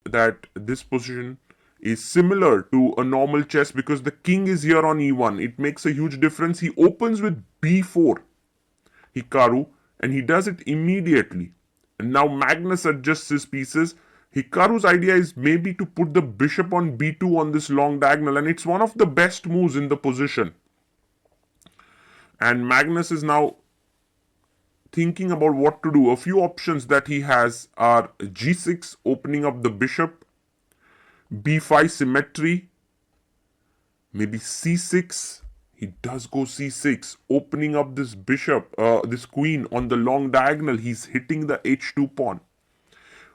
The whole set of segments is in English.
that this position is similar to a normal chess because the king is here on e1. It makes a huge difference. He opens with b4, Hikaru, and he does it immediately. And now Magnus adjusts his pieces. Hikaru's idea is maybe to put the bishop on b2 on this long diagonal, and it's one of the best moves in the position. And Magnus is now thinking about what to do. A few options that he has are g6, opening up the bishop, b5 symmetry, maybe c6. He does go c6, opening up this bishop, this queen on the long diagonal. He's hitting the h2 pawn.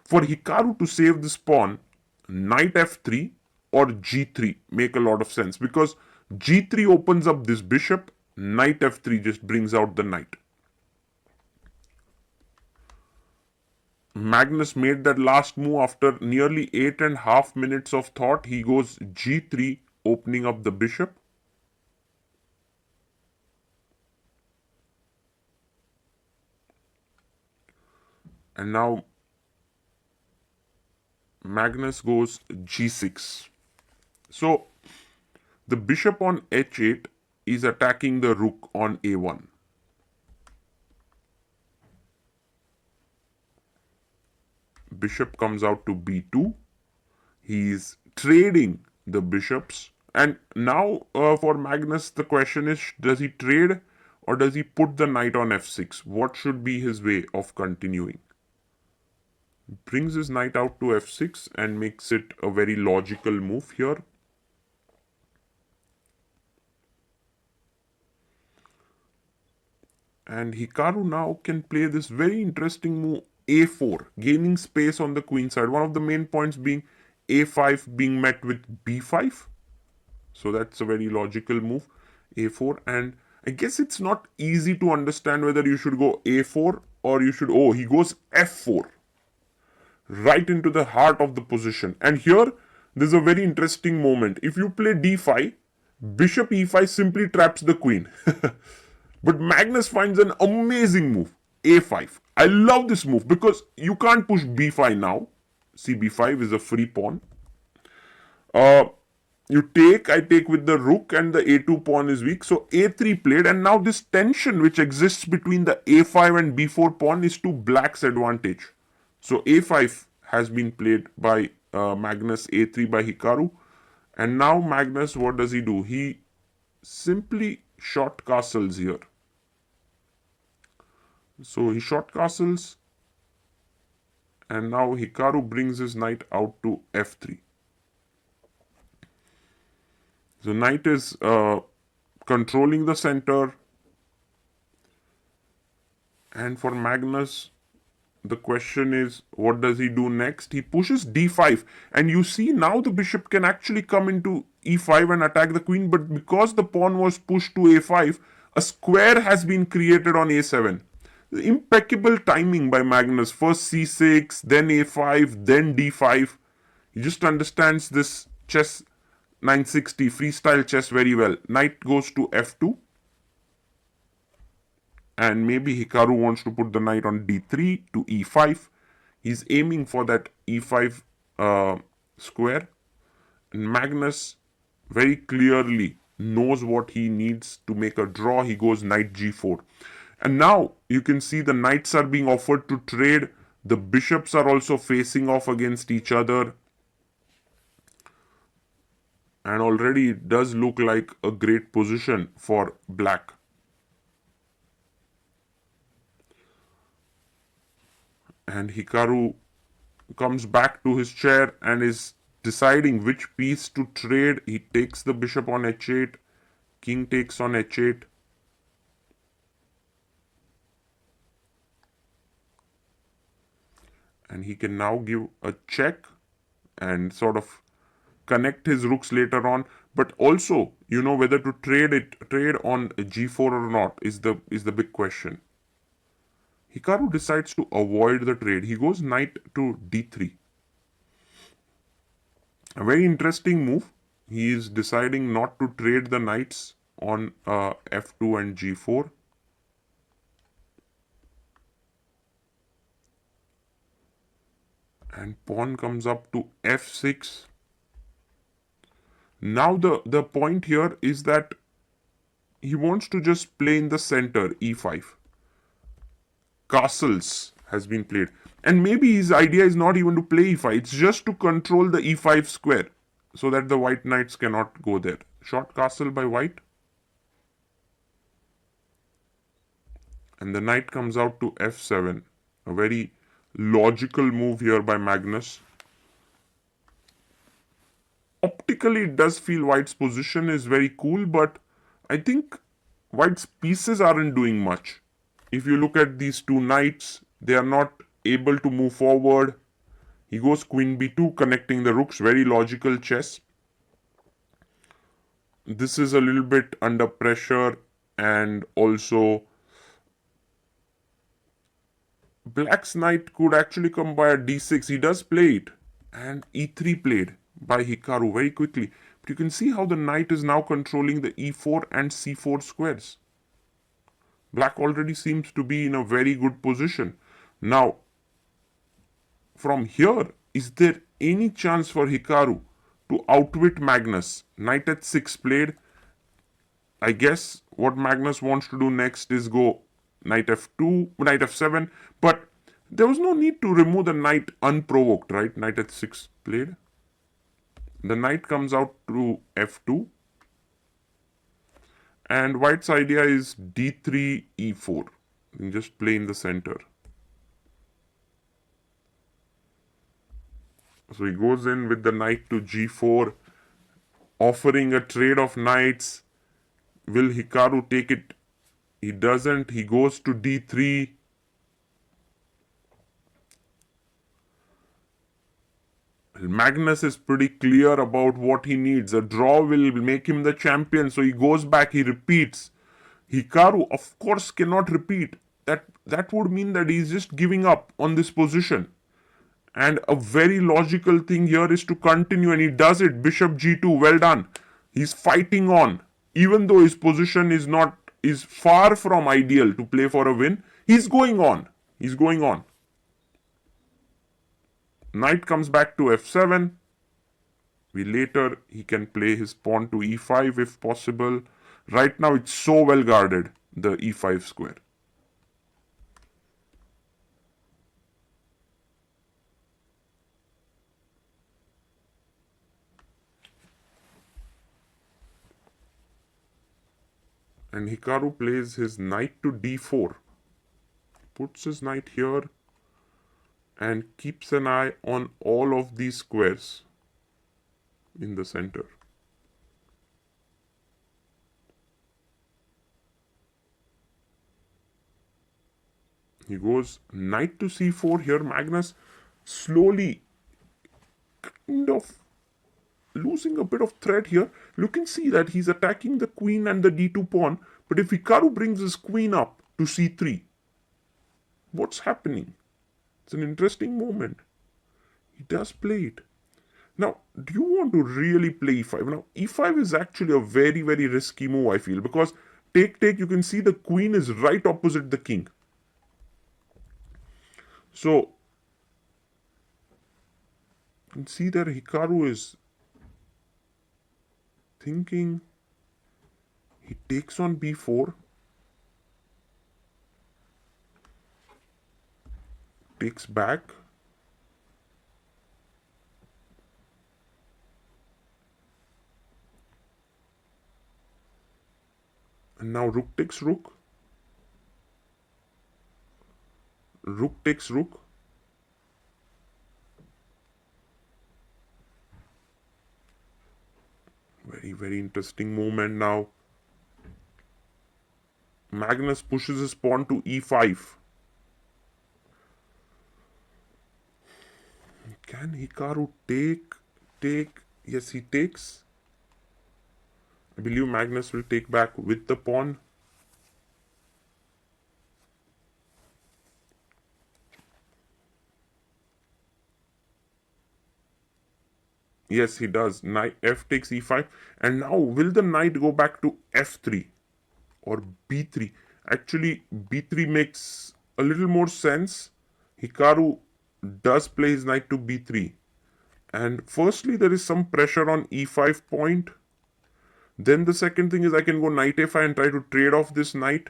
For Hikaru to save this pawn, knight f3 or g3 make a lot of sense because g3 opens up this bishop, knight f3 just brings out the knight. Magnus made that last move after nearly 8.5 minutes of thought. He goes g3, opening up the bishop. And now Magnus goes g6. So the bishop on h8 is attacking the rook on a1. Bishop comes out to b2. He is trading the bishops. And now for Magnus, the question is, does he trade or does he put the knight on f6? What should be his way of continuing? Brings his knight out to f6 and makes it a very logical move here. And Hikaru now can play this very interesting move a4, gaining space on the queen side. One of the main points being a5 being met with b5. So that's a very logical move, a4. And I guess it's not easy to understand whether you should go a4 or you should, oh, he goes f4. Right into the heart of the position. And here, there's a very interesting moment. If you play d5, bishop e5 simply traps the queen. But Magnus finds an amazing move, a5. I love this move because you can't push b5 now. See, b5 is a free pawn. You take, I take with the rook and the a2 pawn is weak. So a3 played, and now this tension which exists between the a5 and b4 pawn is to black's advantage. So a5 has been played by Magnus, a3 by Hikaru. And now Magnus, what does he do? He simply short castles here. So he short castles, and now Hikaru brings his knight out to f3. So knight is controlling the center. And for Magnus, the question is, what does he do next? He pushes d5. And you see now the bishop can actually come into e5 and attack the queen. But because the pawn was pushed to a5, a square has been created on a7. Impeccable timing by Magnus. First c6, then a5, then d5. He just understands this chess 960 freestyle chess very well. Knight goes to f2. And maybe Hikaru wants to put the knight on d3 to e5. He's aiming for that e5 square. And Magnus very clearly knows what he needs to make a draw. He goes knight g4. And now you can see the knights are being offered to trade. The bishops are also facing off against each other. And already it does look like a great position for black. And Hikaru comes back to his chair and is deciding which piece to trade. He takes the bishop on h8. King takes on h8. And he can now give a check and sort of connect his rooks later on. But also, you know, whether to trade on g4 or not is the big question. Hikaru decides to avoid the trade. He goes knight to d3. A very interesting move. He is deciding not to trade the knights on f2 and g4. And pawn comes up to f6. Now the point here is that he wants to just play in the center, e5. Castles has been played. And maybe his idea is not even to play e5, it's just to control the e5 square so that the white knights cannot go there. Short castle by white. And the knight comes out to f7. A very logical move here by Magnus. Optically, it does feel white's position is very cool, but I think white's pieces aren't doing much. If you look at these two knights, they are not able to move forward. He goes queen b2, connecting the rooks. Very logical chess. This is a little bit under pressure, and also black's knight could actually come by a d6. He does play it, and e3 played by Hikaru very quickly. But you can see how the knight is now controlling the e4 and c4 squares. Black already seems to be in a very good position. Now, from here, is there any chance for Hikaru to outwit Magnus? Knight h6 played. I guess what Magnus wants to do next is go knight f2, knight f7, but there was no need to remove the knight unprovoked, right? Knight h6 played. The knight comes out to f2. And white's idea is d3, e4. You just play in the center. So he goes in with the knight to g4, offering a trade of knights. Will Hikaru take it? He doesn't. He goes to d3. Magnus is pretty clear about what he needs. A draw will make him the champion, so he goes back, he repeats. Hikaru, of course, cannot repeat. That would mean that he's just giving up on this position. And a very logical thing here is to continue, and he does it. Bishop g2, well done. He's fighting on. Even though his position is far from ideal to play for a win, he's going on. He's going on. Knight comes back to f7. He can play his pawn to e5 if possible. Right now it's so well guarded, the e5 square. And Hikaru plays his knight to d4. Puts his knight here and keeps an eye on all of these squares in the center. He goes knight to c4 here. Magnus slowly kind of losing a bit of threat here. You can see that he's attacking the queen and the d2 pawn. But if Hikaru brings his queen up to c3, what's happening? It's an interesting moment. He does play it. Now, do you want to really play e5? Now, e5 is actually a very, very risky move, I feel, because take, you can see the queen is right opposite the king. So, you can see that Hikaru is thinking. He takes on b4. Takes back. And now rook takes rook. Rook takes rook. Very, very interesting movement now. Magnus pushes his pawn to e5. Can Hikaru take? Yes, he takes. I believe Magnus will take back with the pawn. Yes, he does. Knight f takes e5. And now, will the knight go back to f3 or b3? Actually, b3 makes a little more sense. Hikaru does play his knight to b3. And firstly, there is some pressure on e5 point. Then the second thing is I can go knight a5 and try to trade off this knight.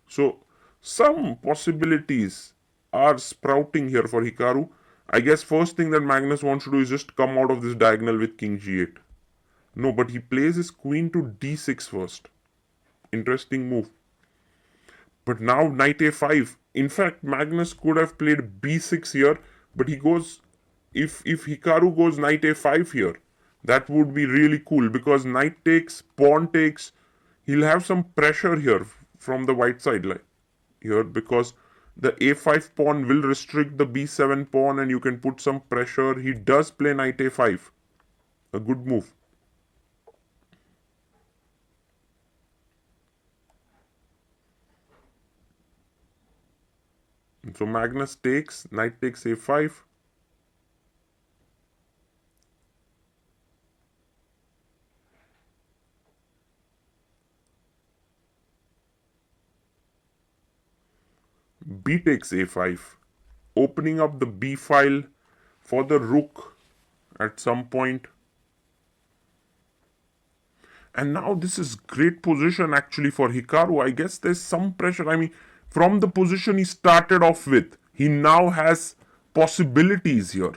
So some possibilities are sprouting here for Hikaru. I guess first thing that Magnus wants to do is just come out of this diagonal with king g8. No, but he plays his queen to d6 first. Interesting move. But now knight a5. In fact, Magnus could have played b6 here, but he goes, if Hikaru goes knight a5 here, that would be really cool because knight takes, pawn takes. He'll have some pressure here from the white side like here because the a5 pawn will restrict the b7 pawn and you can put some pressure. He does play knight a5. A good move. So Magnus takes, knight takes a5. B takes a5, opening up the b file for the rook at some point. And now this is great position actually for Hikaru. I guess there's some pressure. I mean, from the position he started off with, he now has possibilities here.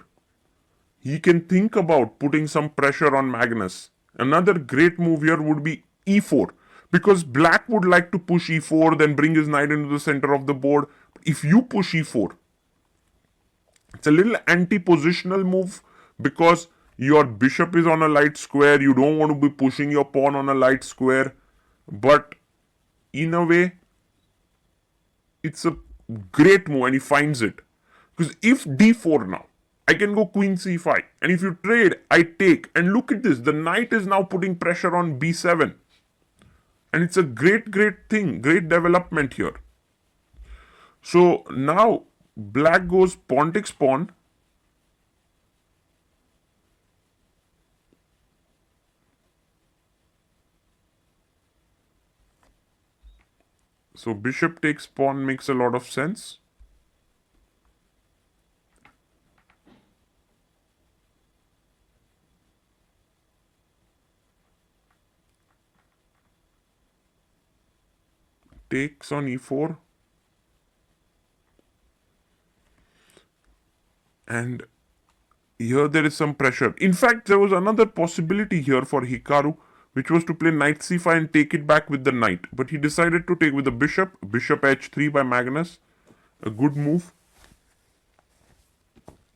He can think about putting some pressure on Magnus. Another great move here would be e4 because black would like to push e4 then bring his knight into the center of the board. If you push e4, it's a little anti-positional move because your bishop is on a light square. You don't want to be pushing your pawn on a light square. But in a way, it's a great move and he finds it. Because if d4 now, I can go queen c5. And if you trade, I take. And look at this. The knight is now putting pressure on b7. And it's a great thing. Great development here. So now black goes pawn takes pawn. So bishop takes pawn makes a lot of sense. Takes on e4. And here there is some pressure. In fact, there was another possibility here for Hikaru, which was to play knight c5 and take it back with the knight. But he decided to take with the bishop. Bishop h3 by Magnus. A good move.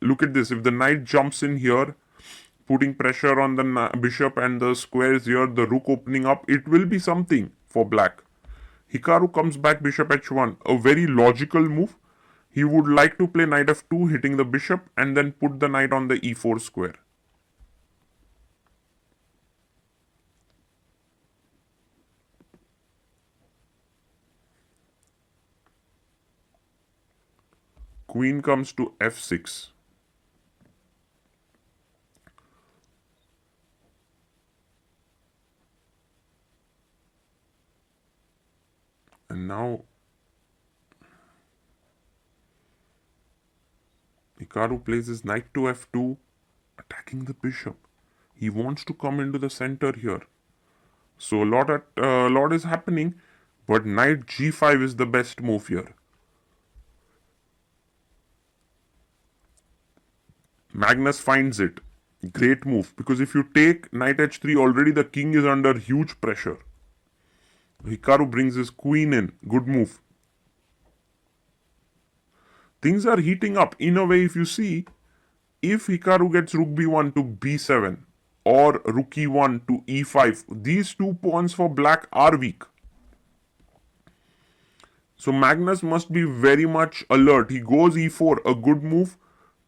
Look at this. If the knight jumps in here, putting pressure on the bishop and the squares here, the rook opening up, it will be something for black. Hikaru comes back bishop h1. A very logical move. He would like to play knight f2, hitting the bishop, and then put the knight on the e4 square. Queen comes to f6. And now Hikaru plays his knight to f2, attacking the bishop. He wants to come into the center here. So a lot is happening, but knight g5 is the best move here. Magnus finds it. Great move, because if you take knight h3, already the king is under huge pressure. Hikaru brings his queen in. Good move. Things are heating up. In a way, if you see, if Hikaru gets rook b1 to b7 or rook e1 to e5, these two pawns for black are weak. So Magnus must be very much alert. He goes e4, a good move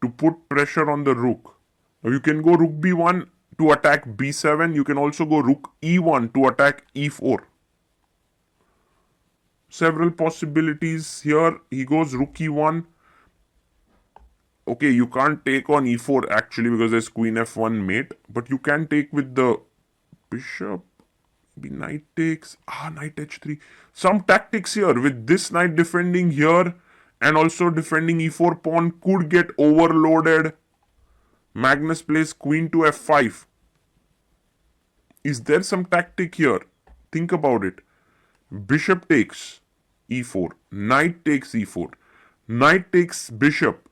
to put pressure on the rook. Now you can go rook b1 to attack b7. You can also go rook e1 to attack e4. Several possibilities here. He goes rook e1. Okay, you can't take on e4 actually because there's queen f1 mate. But you can take with the bishop. Maybe knight takes. Knight h3. Some tactics here with this knight defending here And also defending e4 pawn could get overloaded. Magnus plays queen to f5. Is there some tactic here? Think about it. Bishop takes e4. Knight takes e4. Knight takes bishop.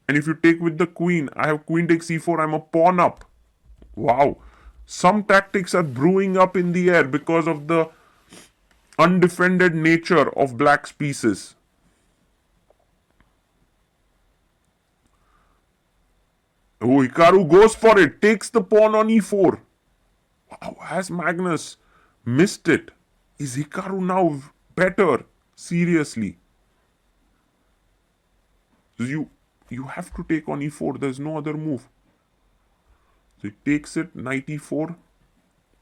And if you take with the queen, I have queen takes e4. I'm a pawn up. Wow. Some tactics are brewing up in the air because of the undefended nature of black's pieces. Oh, Hikaru goes for it. Takes the pawn on e4. Wow, has Magnus missed it? Is Hikaru now better? Seriously. You have to take on e4. There's no other move. So he takes it, knight e4.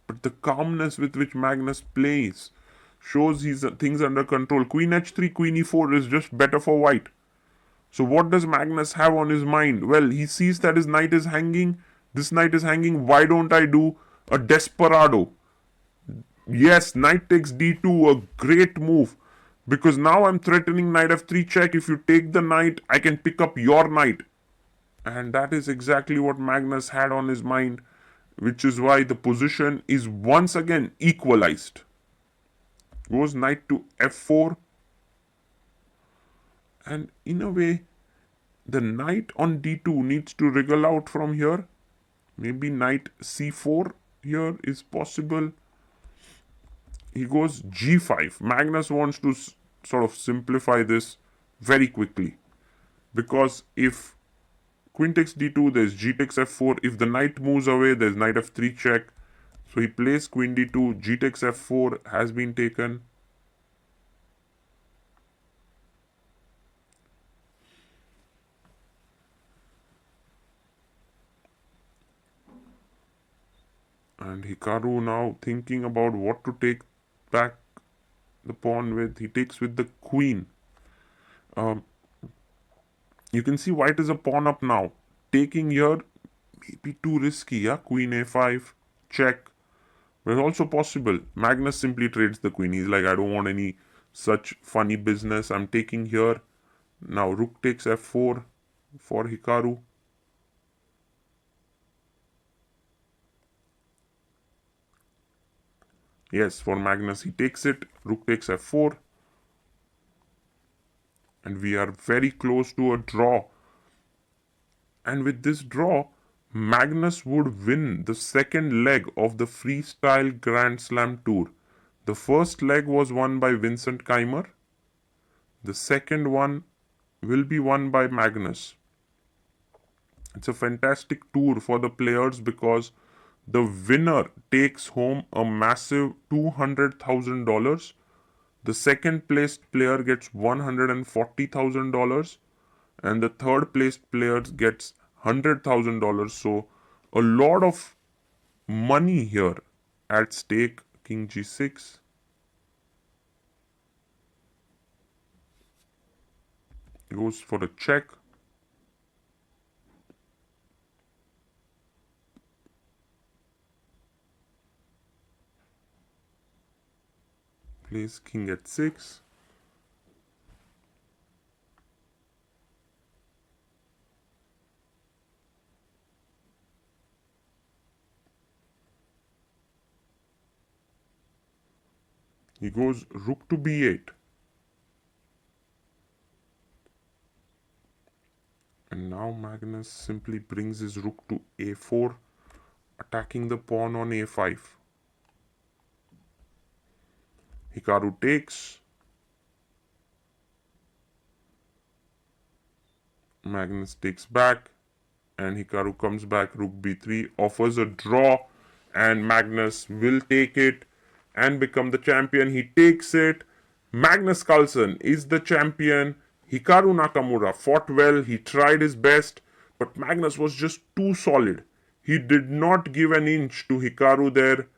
But the calmness with which Magnus plays shows he's things under control. Queen h3, queen e4 is just better for white. So what does Magnus have on his mind? Well, he sees that his knight is hanging. This knight is hanging. Why don't I do a desperado? Yes, knight takes d2, a great move. Because now I'm threatening knight f3 check. If you take the knight, I can pick up your knight. And that is exactly what Magnus had on his mind, which is why the position is once again equalized. Goes knight to f4. And in a way, the knight on d2 needs to wriggle out from here. Maybe knight c4 here is possible. He goes g5. Magnus wants to sort of simplify this very quickly. Because if queen takes d2, there's g takes f4. If the knight moves away, there's knight f3 check. So he plays queen d2, g takes f4 has been taken. And Hikaru now thinking about what to take back the pawn with. He takes with the queen. You can see white is a pawn up now. Taking here may be too risky. Yeah, queen a5, check. But it's also possible. Magnus simply trades the queen. He's like, I don't want any such funny business. I'm taking here. Now rook takes f4 for Hikaru. Yes, for Magnus, he takes it. Rook takes f4. And we are very close to a draw. And with this draw, Magnus would win the second leg of the Freestyle Grand Slam Tour. The first leg was won by Vincent Keimer. The second one will be won by Magnus. It's a fantastic tour for the players because the winner takes home a massive $200,000. The second placed player gets $140,000 and the third placed player gets $100,000. So a lot of money here at stake. King g6. Goes for a check. Plays king at 6. He goes rook to b8. And now Magnus simply brings his rook to a4, attacking the pawn on a5. Hikaru takes. Magnus takes back. And Hikaru comes back, rook b3, offers a draw. And Magnus will take it and become the champion. He takes it. Magnus Carlsen is the champion. Hikaru Nakamura fought well. He tried his best. But Magnus was just too solid. He did not give an inch to Hikaru there.